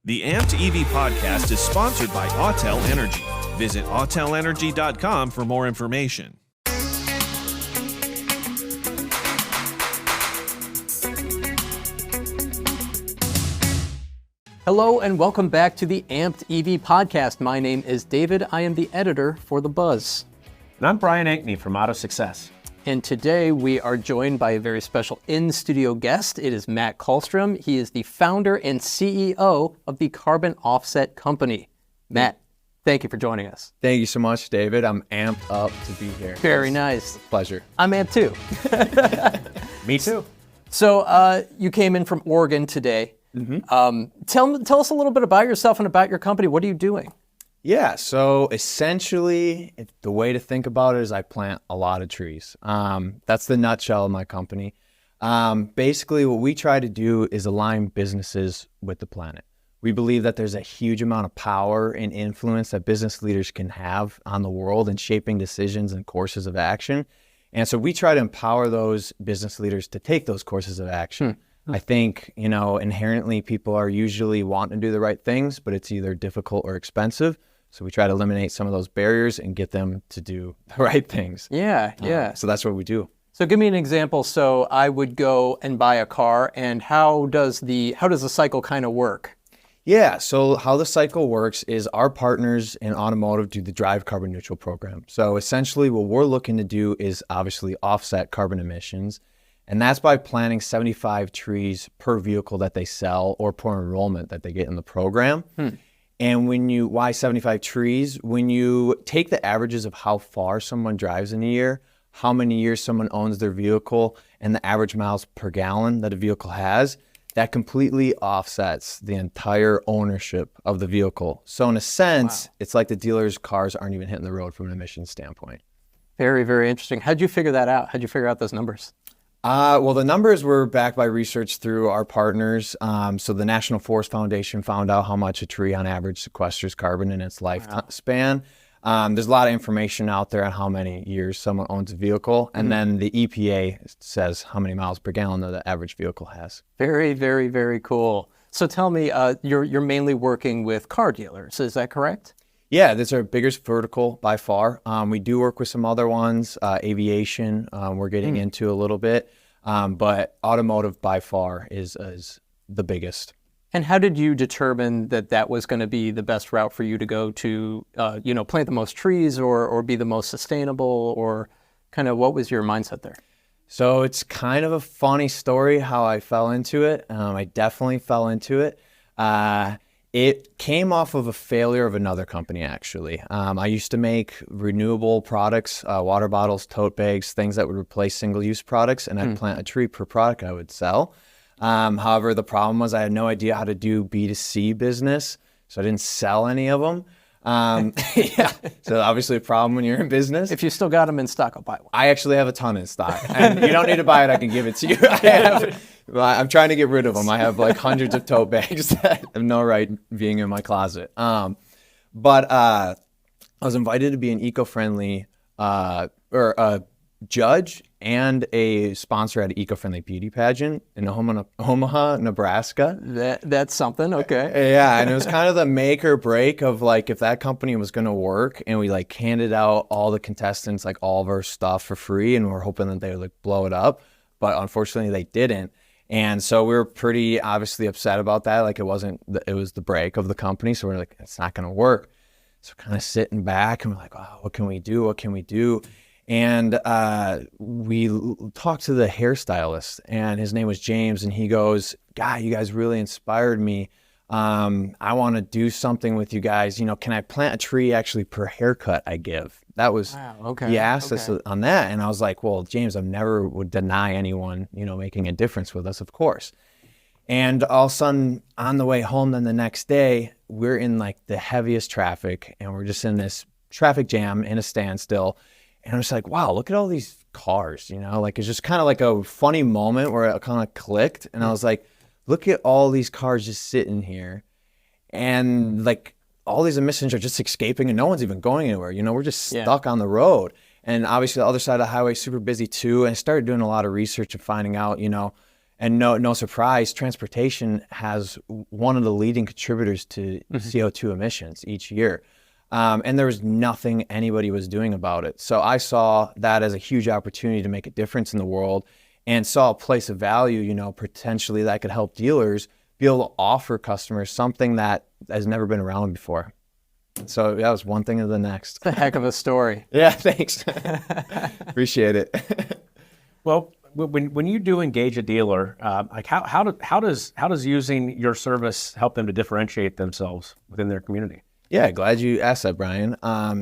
The Amped EV podcast is sponsored by Autel Energy. Visit autelenergy.com for more information. Hello and welcome back to the Amped EV podcast. My name is David. I am the editor for The Buzz. And I'm Brian Ankney from Auto Success. And today we are joined by a very special in-studio guest. It is Matt Kallstrom. He is the founder and CEO of the Carbon Offset Company. Matt, thank you for joining us. Thank you so much, David. I'm amped up to be here. Very nice. Pleasure. I'm amped too. Me too. So you came in from Oregon today. Mm-hmm. Tell us a little bit about yourself and about your company. What are you doing? Yeah, so essentially, the way to think about it is I plant a lot of trees. That's the nutshell of my company. Basically, what we try to do is align businesses with the planet. We believe that there's a huge amount of power and influence that business leaders can have on the world in shaping decisions and courses of action. And so we try to empower those business leaders to take those courses of action. I think, inherently people are usually wanting to do the right things, but it's either difficult or expensive. So we try to eliminate some of those barriers and get them to do the right things. Yeah. So that's what we do. So give me an example. So I would go and buy a car, and how does the cycle kind of work? Yeah, so how the cycle works is our partners in Automotive do the Drive Carbon Neutral program. So essentially what we're looking to do is obviously offset carbon emissions. And that's by planting 75 trees per vehicle that they sell or per enrollment that they get in the program. And why 75 trees? When you take the averages of how far someone drives in a year, how many years someone owns their vehicle, and the average miles per gallon that a vehicle has, that completely offsets the entire ownership of the vehicle. So in a sense, It's like the dealer's cars aren't even hitting the road from an emissions standpoint. Very, very interesting. How'd you figure that out? How'd you figure out those numbers? Well, the numbers were backed by research through our partners. So the National Forest Foundation found out how much a tree on average sequesters carbon in its lifespan. There's a lot of information out there on how many years someone owns a vehicle. And then the EPA says how many miles per gallon the average vehicle has. Very, very, very cool. So tell me, you're mainly working with car dealers, is that correct? Yeah, that's our biggest vertical by far. We do work with some other ones, aviation, we're getting into a little bit, but automotive by far is the biggest. And how did you determine that was going to be the best route for you to go to, plant the most trees or be the most sustainable, or kind of what was your mindset there? So it's kind of a funny story how I fell into it. I definitely fell into it. It came off of a failure of another company, actually. I used to make renewable products, water bottles, tote bags, things that would replace single-use products, and I'd plant a tree per product I would sell. However, the problem was I had no idea how to do B2C business, so I didn't sell any of them. So obviously a problem when you're in business. If you still got them in stock, I'll buy one. I actually have a ton in stock, and you don't need to buy it. I can give it to you. I'm trying to get rid of them. I have like hundreds of tote bags that have no right being in my closet. But I was invited to be an eco-friendly or a judge and a sponsor at an eco-friendly beauty pageant in Omaha, Nebraska. That's something, okay. Yeah, and it was kind of the make or break of like if that company was going to work, and we like handed out all the contestants like all of our stuff for free, and we're hoping that they would like blow it up, but unfortunately they didn't. And so we were pretty obviously upset about that. Like it was the break of the company, so we're like, it's not going to work. So kind of sitting back and we're like, oh, what can we do? What can we do? And we talked to the hairstylist, and his name was James, and he goes, "God, you guys really inspired me. I want to do something with you guys. Can I plant a tree actually per haircut I give?" That was, he asked us on that. And I was like, well, James, I never would deny anyone, making a difference with us, of course. And all of a sudden on the way home, then the next day, we're in like the heaviest traffic, and we're just in this traffic jam in a standstill. And I was like, wow, look at all these cars, like it's just kind of like a funny moment where it kind of clicked. And I was like, look at all these cars just sitting here. And like all these emissions are just escaping and no one's even going anywhere. We're just stuck on the road. And obviously the other side of the highway is super busy too. And I started doing a lot of research and finding out, And no surprise, transportation has one of the leading contributors to CO2 emissions each year. And there was nothing anybody was doing about it. So I saw that as a huge opportunity to make a difference in the world, and saw a place of value, potentially that could help dealers be able to offer customers something that has never been around before. So that was one thing to the next. It's a heck of a story. Yeah, thanks. Appreciate it. Well, when you do engage a dealer, like how does using your service help them to differentiate themselves within their community? Yeah, glad you asked that, Brian.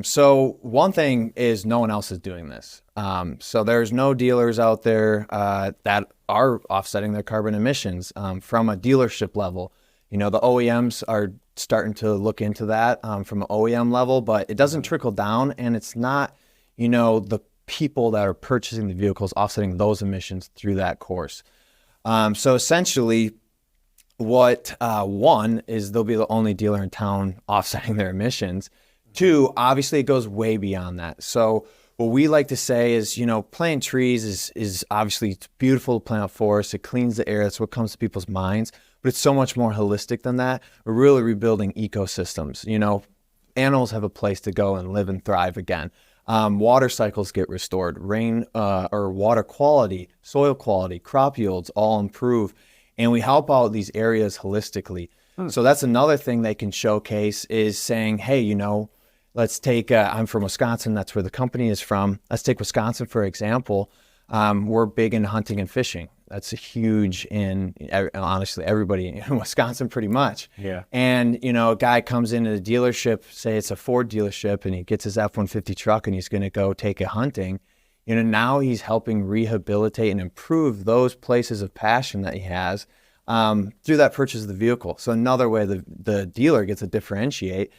So one thing is no one else is doing this. So there's no dealers out there that are offsetting their carbon emissions from a dealership level. The OEMs are starting to look into that from an OEM level, but it doesn't trickle down, and it's not, the people that are purchasing the vehicles offsetting those emissions through that course. So essentially, what one is, they'll be the only dealer in town offsetting their emissions. Two, obviously it goes way beyond that. So what we like to say is, planting trees is obviously, it's beautiful to plant a forest. It cleans the air. That's what comes to people's minds. But it's so much more holistic than that. We're really rebuilding ecosystems. Animals have a place to go and live and thrive again. Water cycles get restored. Rain or water quality, soil quality, crop yields all improve. And we help out these areas holistically. So that's another thing they can showcase, is saying, hey, let's take, I'm from Wisconsin. That's where the company is from. Let's take Wisconsin, for example. We're big in hunting and fishing. That's huge in, honestly, everybody in Wisconsin pretty much. Yeah. And, a guy comes into the dealership, say it's a Ford dealership, and he gets his F-150 truck and he's going to go take it hunting. Now he's helping rehabilitate and improve those places of passion that he has through that purchase of the vehicle. So another way the dealer gets to differentiate.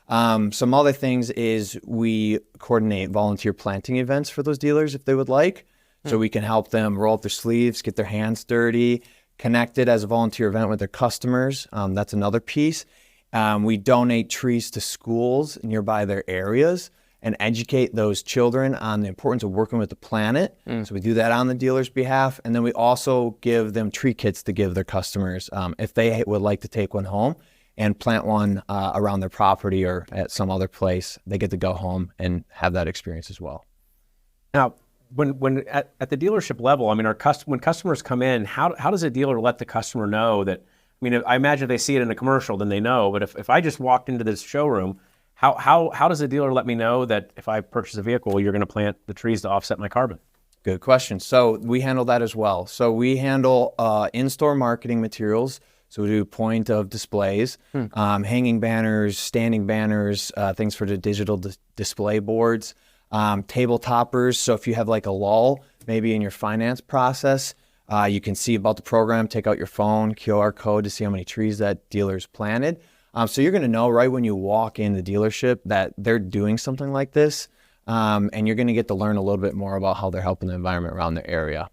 Some other things is we coordinate volunteer planting events for those dealers if they would like. So we can help them roll up their sleeves, get their hands dirty, connect it as a volunteer event with their customers. That's another piece. We donate trees to schools nearby their areas and educate those children on the importance of working with the planet. So we do that on the dealer's behalf. And then we also give them tree kits to give their customers if they would like to take one home and plant one around their property or at some other place. They get to go home and have that experience as well. Now, when at the dealership level, when customers come in, how does a dealer let the customer know that? I imagine if they see it in a commercial, then they know. But if I just walked into this showroom, how does a dealer let me know that if I purchase a vehicle, you're going to plant the trees to offset my carbon? Good question. So we handle that as well. So we handle in-store marketing materials. So we do point of displays, hanging banners, standing banners, things for the digital display boards, table toppers. So if you have like a lull, maybe in your finance process, you can see about the program, take out your phone, QR code to see how many trees that dealer's planted. So you're going to know right when you walk in the dealership that they're doing something like this. And you're going to get to learn a little bit more about how they're helping the environment around their area.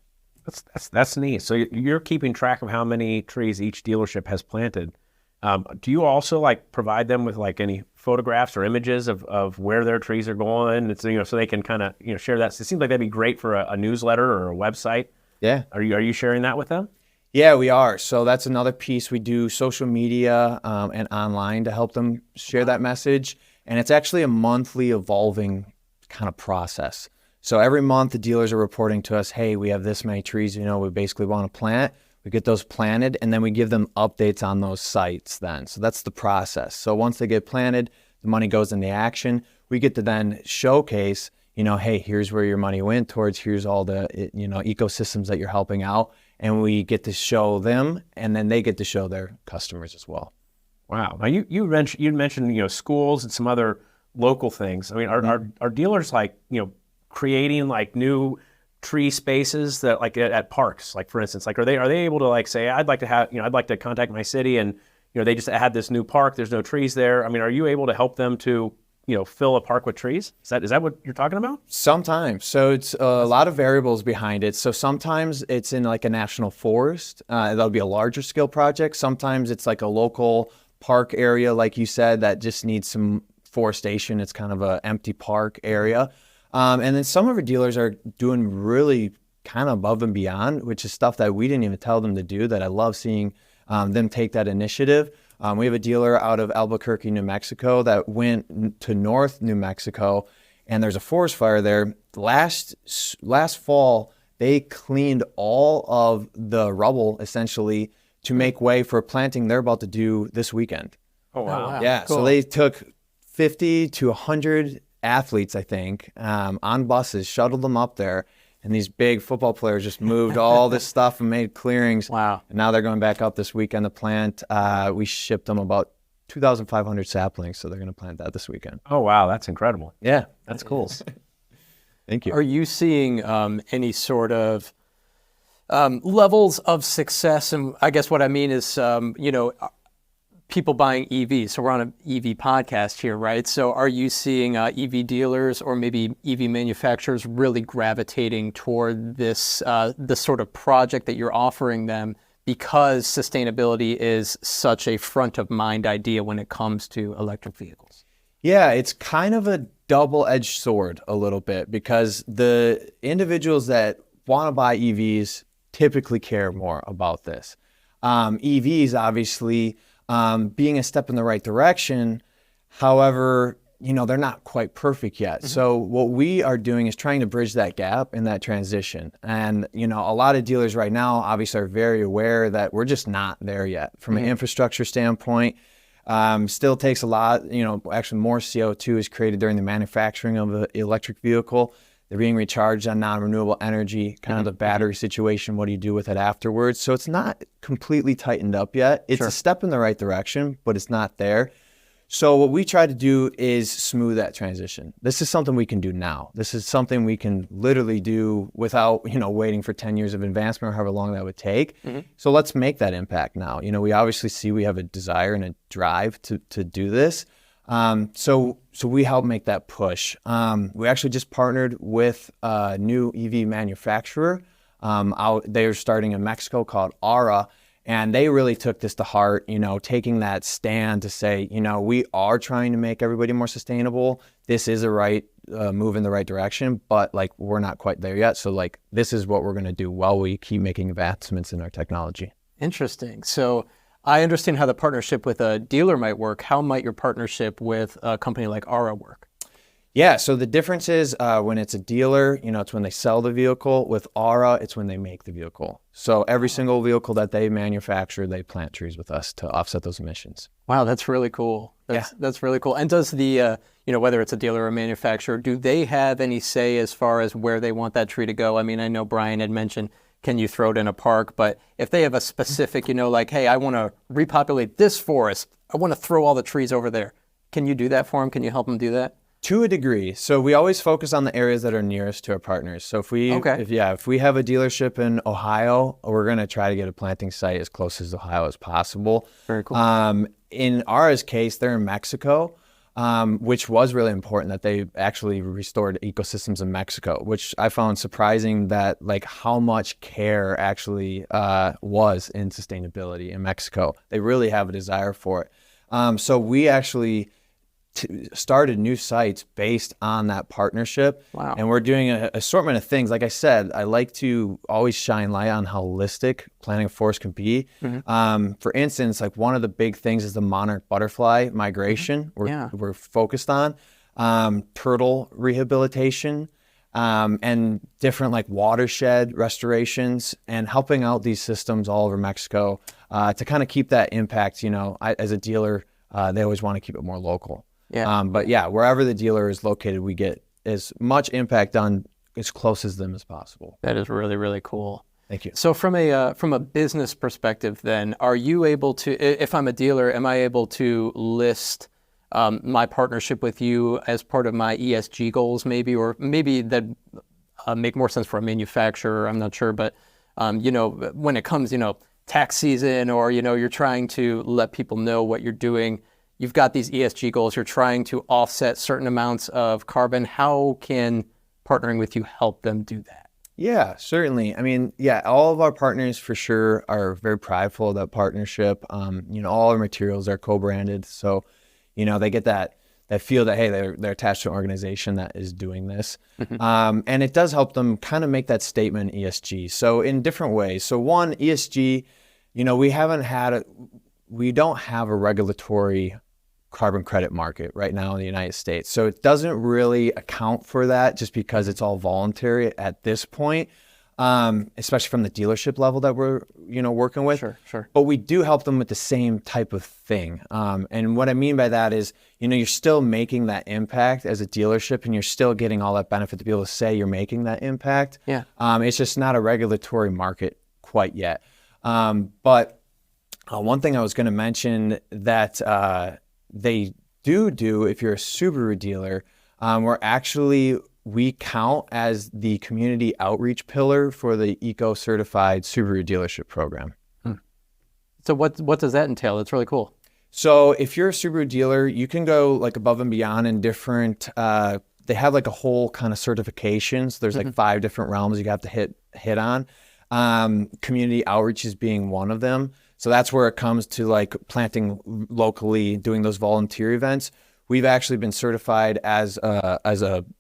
That's neat. So you're keeping track of how many trees each dealership has planted. Do you also provide them with any photographs or images of where their trees are going? It's, so they can kind of share that. It seems like that'd be great for a newsletter or a website. Yeah. Are you sharing that with them? Yeah, we are. So that's another piece. We do social media and online to help them share that message. And it's actually a monthly evolving kind of process. So every month the dealers are reporting to us, hey, we have this many trees, we basically want to plant. We get those planted, and then we give them updates on those sites then. So that's the process. So once they get planted, the money goes into action. We get to then showcase, hey, here's where your money went towards, here's all the, ecosystems that you're helping out. And we get to show them, and then they get to show their customers as well. Wow. Now you mentioned, schools and some other local things. Are dealers creating new tree spaces that at parks, for instance, are they able to say, I'd like to contact my city and, they just had this new park, there's no trees there. Are you able to help them to, fill a park with trees? Is that what you're talking about? Sometimes. So it's a lot of variables behind it. So sometimes it's in a national forest. That'll be a larger scale project. Sometimes it's a local park area, like you said, that just needs some forestation. It's kind of an empty park area. And then some of our dealers are doing really kind of above and beyond, which is stuff that we didn't even tell them to do, that I love seeing them take that initiative. We have a dealer out of Albuquerque, New Mexico that went to North New Mexico, and there's a forest fire there. Last fall, they cleaned all of the rubble essentially to make way for planting they're about to do this weekend. Oh, wow. Yeah, Cool. so they took 50 to 100 athletes, I think, on buses, shuttled them up there, and these big football players just moved all this stuff and made clearings. Wow. And now they're going back up this weekend to plant. We shipped them about 2,500 saplings, so they're going to plant that this weekend. Oh, wow. That's incredible. Yeah. That's cool. Thank you. Are you seeing any sort of levels of success? And I guess what I mean is, people buying EVs. So we're on an EV podcast here, right? So are you seeing EV dealers or maybe EV manufacturers really gravitating toward this sort of project that you're offering them because sustainability is such a front of mind idea when it comes to electric vehicles? Yeah, it's kind of a double-edged sword a little bit, because the individuals that want to buy EVs typically care more about this. EVs, obviously, being a step in the right direction. However, they're not quite perfect yet. Mm-hmm. So what we are doing is trying to bridge that gap and that transition. And, a lot of dealers right now obviously are very aware that we're just not there yet. From an infrastructure standpoint, still takes a lot, actually more CO2 is created during the manufacturing of an electric vehicle. They're being recharged on non-renewable energy, kind of the battery situation. What do you do with it afterwards? So it's not completely tightened up yet. It's a step in the right direction, but it's not there. So what we try to do is smooth that transition. This is something we can do now. This is something we can literally do without, waiting for 10 years of advancement or however long that would take. Mm-hmm. So let's make that impact now. We obviously see we have a desire and a drive to do this. So we help make that push. We actually just partnered with a new EV manufacturer. They're starting in Mexico called Aura, and they really took this to heart, taking that stand to say, we are trying to make everybody more sustainable. This is a right move in the right direction, but we're not quite there yet. So this is what we're going to do while we keep making advancements in our technology. Interesting. So I understand how the partnership with a dealer might work. How might your partnership with a company like Aura work? Yeah, so the difference is when it's a dealer, it's when they sell the vehicle. With Aura, it's when they make the vehicle. So every single vehicle that they manufacture, they plant trees with us to offset those emissions. Wow, that's really cool. That's really cool. And does the, whether it's a dealer or a manufacturer, do they have any say as far as where they want that tree to go? I mean, I know Brian had mentioned, can you throw it in a park? But if they have a specific, hey, I want to repopulate this forest, I want to throw all the trees over there. Can you do that for them? Can you help them do that? To a degree. So we always focus on the areas that are nearest to our partners. So if we have a dealership in Ohio, we're going to try to get a planting site as close as Ohio as possible. Very cool. In Aura's case, they're in Mexico, which was really important that they actually restored ecosystems in Mexico, which I found surprising that how much care actually was in sustainability in Mexico. They really have a desire for it. So we actually started new sites based on that partnership. Wow. And we're doing an assortment of things. Like I said, I like to always shine light on how holistic planting a forest can be. Mm-hmm. For instance, one of the big things is the monarch butterfly migration. We're focused on turtle rehabilitation, and different watershed restorations, and helping out these systems all over Mexico to kind of keep that impact. As a dealer, they always want to keep it more local. Yeah. But wherever the dealer is located, we get as much impact on as close as them as possible. That is really, really cool. Thank you. So from a business perspective, then, are you able to, if I'm a dealer, am I able to list my partnership with you as part of my ESG goals, maybe, or maybe that make more sense for a manufacturer? I'm not sure, but when it comes, tax season, or you're trying to let people know what you're doing. You've got these ESG goals. You're trying to offset certain amounts of carbon. How can partnering with you help them do that? Yeah, certainly. I mean, all of our partners for sure are very prideful of that partnership. All our materials are co-branded, so they get that that feel that, hey, they're attached to an organization that is doing this. And it does help them kind of make that statement ESG. So in different ways. So one, ESG, we don't have a regulatory carbon credit market right now in the United States. So it doesn't really account for that just because it's all voluntary at this point, especially from the dealership level that we're, working with. Sure. But we do help them with the same type of thing. And what I mean by that is, you're still making that impact as a dealership and you're still getting all that benefit to be able to say you're making that impact. Yeah. It's just not a regulatory market quite yet. But one thing I was going to mention that they do if you're a Subaru dealer, we count as the community outreach pillar for the eco-certified Subaru dealership program. So what does that entail? It's really cool. So if you're a Subaru dealer, you can go like above and beyond in different, they have like a whole kind of certifications. There's like 5 different realms you have to hit on. Community outreach is being one of them. So that's where it comes to like planting locally, doing those volunteer events. We've actually been certified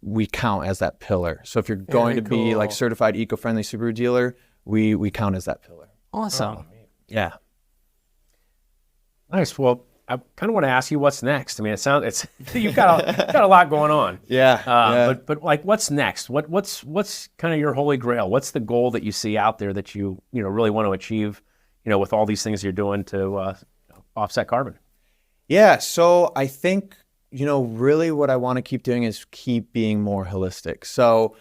we count as that pillar. So if you're going to be like certified eco-friendly Subaru dealer, we count as that pillar. Awesome. Oh, Yeah. Nice. Well, I kind of want to ask you what's next. I mean, you've got a lot going on. Yeah. But like, what's next? What's kind of your holy grail? What's the goal that you see out there that you really want to achieve? With all these things you're doing to offset carbon. Yeah. So I think really what I want to keep doing is keep being more holistic. So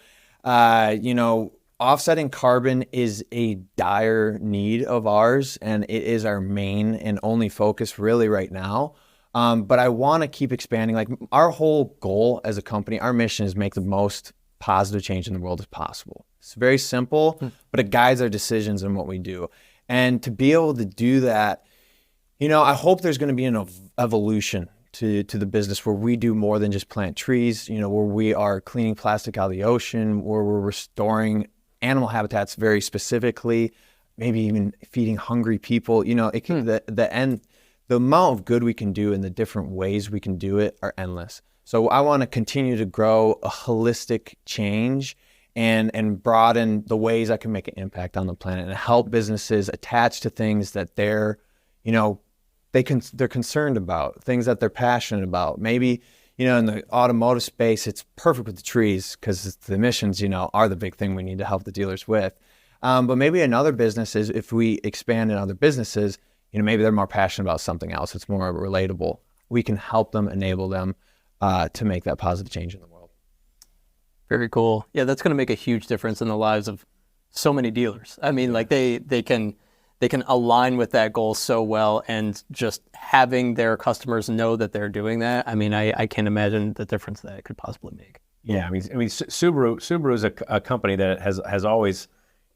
offsetting carbon is a dire need of ours, and it is our main and only focus really right now. But I want to keep expanding. Like our whole goal as a company, our mission is make the most positive change in the world as possible. It's very simple, but it guides our decisions and what we do. And to be able to do that, I hope there's going to be an evolution to the business where we do more than just plant trees, where we are cleaning plastic out of the ocean, where we're restoring animal habitats very specifically, maybe even feeding hungry people. It can, the amount of good we can do and the different ways we can do it are endless. So I want to continue to grow a holistic change and broaden the ways I can make an impact on the planet and help businesses attach to things that they're concerned about, things that they're passionate about. Maybe, in the automotive space, it's perfect with the trees because the emissions, are the big thing we need to help the dealers with. But maybe in other businesses, if we expand in other businesses, maybe they're more passionate about something else. It's more relatable. We can help them, enable them to make that positive change in the world. Very cool. Yeah, that's going to make a huge difference in the lives of so many dealers. I mean, like they can align with that goal so well, and just having their customers know that they're doing that. I mean, I can't imagine the difference that it could possibly make. Yeah, I mean, Subaru is a company that has always,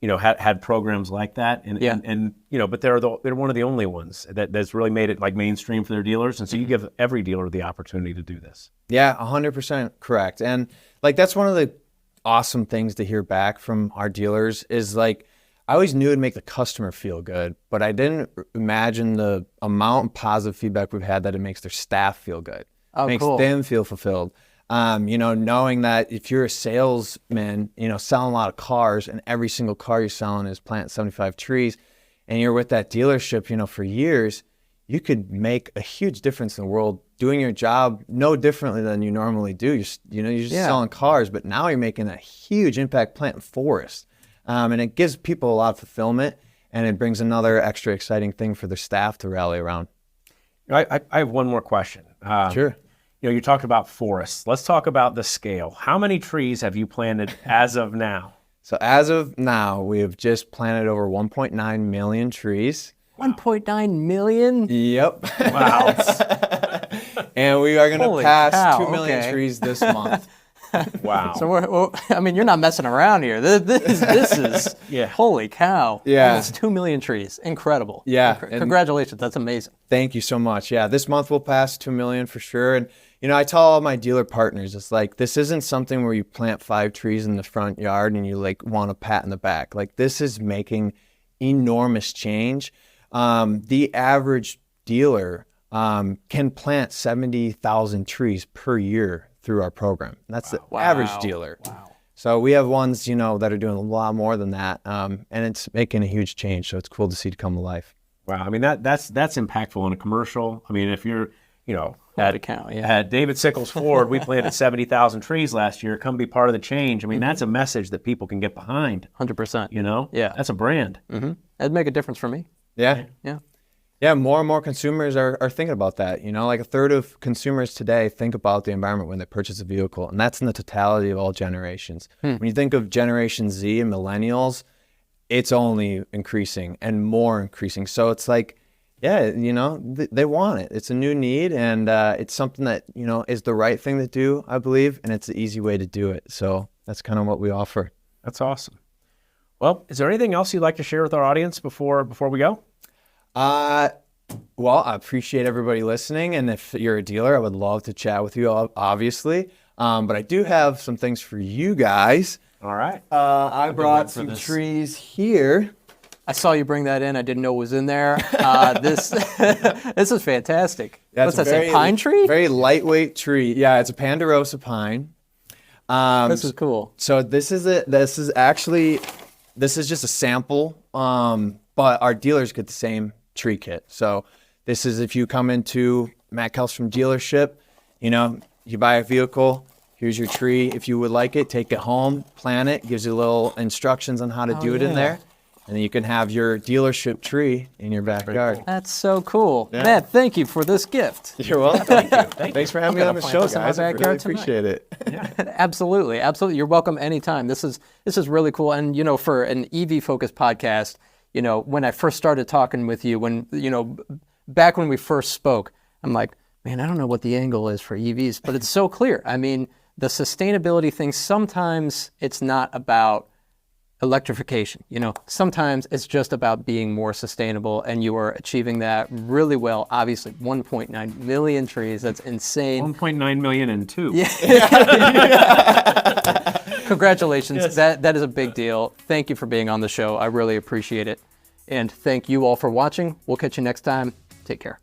had programs like that, and but they're one of the only ones that's really made it like mainstream for their dealers, and so you give every dealer the opportunity to do this. Yeah, 100% correct, and like that's one of the awesome things to hear back from our dealers is like I always knew it'd make the customer feel good, but I didn't imagine the amount of positive feedback we've had that it makes their staff feel good. It makes them feel fulfilled. Knowing that if you're a salesman, selling a lot of cars and every single car you're selling is plant 75 trees and you're with that dealership, for years, you could make a huge difference in the world doing your job no differently than you normally do. You're just selling cars, but now you're making a huge impact planting forests. And it gives people a lot of fulfillment, and it brings another extra exciting thing for their staff to rally around. I have one more question. Sure. You talked about forests. Let's talk about the scale. How many trees have you planted as of now? So as of now, we have just planted over 1.9 million trees. 1.9 million? Yep. Wow. And we are going to pass 2 million trees this month. Wow. So you're not messing around here. This is holy cow. Yeah. Almost 2 million trees. Incredible. Yeah. Congratulations. That's amazing. Thank you so much. Yeah, this month we'll pass 2 million for sure. And I tell all my dealer partners, it's like this isn't something where you plant 5 trees in the front yard and you like want a pat in the back. Like this is making enormous change. The average dealer can plant 70,000 trees per year through our program. And that's the average dealer. Wow. So we have ones, that are doing a lot more than that, and it's making a huge change. So it's cool to see it come to life. Wow, I mean that's impactful in a commercial. I mean, if you're, That account, yeah. At David Sickles Ford, we planted 70,000 trees last year. Come be part of the change. I mean, that's a message that people can get behind. 100%. Yeah, that's a brand. Mm-hmm. That'd make a difference for me. Yeah. Yeah. Yeah, more and more consumers are thinking about that. Like a third of consumers today think about the environment when they purchase a vehicle, and that's in the totality of all generations. When you think of Generation Z and millennials, it's only increasing and more increasing. So it's like, yeah, they want it. It's a new need, and it's something that, is the right thing to do, I believe, and it's the easy way to do it. So that's kind of what we offer. That's awesome. Well, is there anything else you'd like to share with our audience before we go? Well, I appreciate everybody listening, and if you're a dealer, I would love to chat with you, obviously. But I do have some things for you guys. All right. I brought some trees here. I saw you bring that in. I didn't know it was in there. This is fantastic. What's that say? Pine tree? Very lightweight tree. Yeah, it's a Ponderosa pine. This is cool. So this is just a sample, but our dealers get the same tree kit. So this is if you come into Matt Kallstrom dealership, you buy a vehicle, here's your tree. If you would like it, take it home, plant it, gives you little instructions on how to do it in there. And then you can have your dealership tree in your backyard. Cool. That's so cool. Yeah. Matt, thank you for this gift. You're welcome. Thanks for having me on the show, guys. I really appreciate it. Yeah. Absolutely. You're welcome anytime. This is really cool. And, for an EV-focused podcast, when I first started talking with you, back when we first spoke, I'm like, man, I don't know what the angle is for EVs, but it's so clear. I mean, the sustainability thing, sometimes it's not about electrification. Sometimes it's just about being more sustainable, and you are achieving that really well. Obviously, 1.9 million trees, that's insane. 1.9 million and two. Yeah. Congratulations. Yes. That is a big deal. Thank you for being on the show. I really appreciate it. And thank you all for watching. We'll catch you next time. Take care.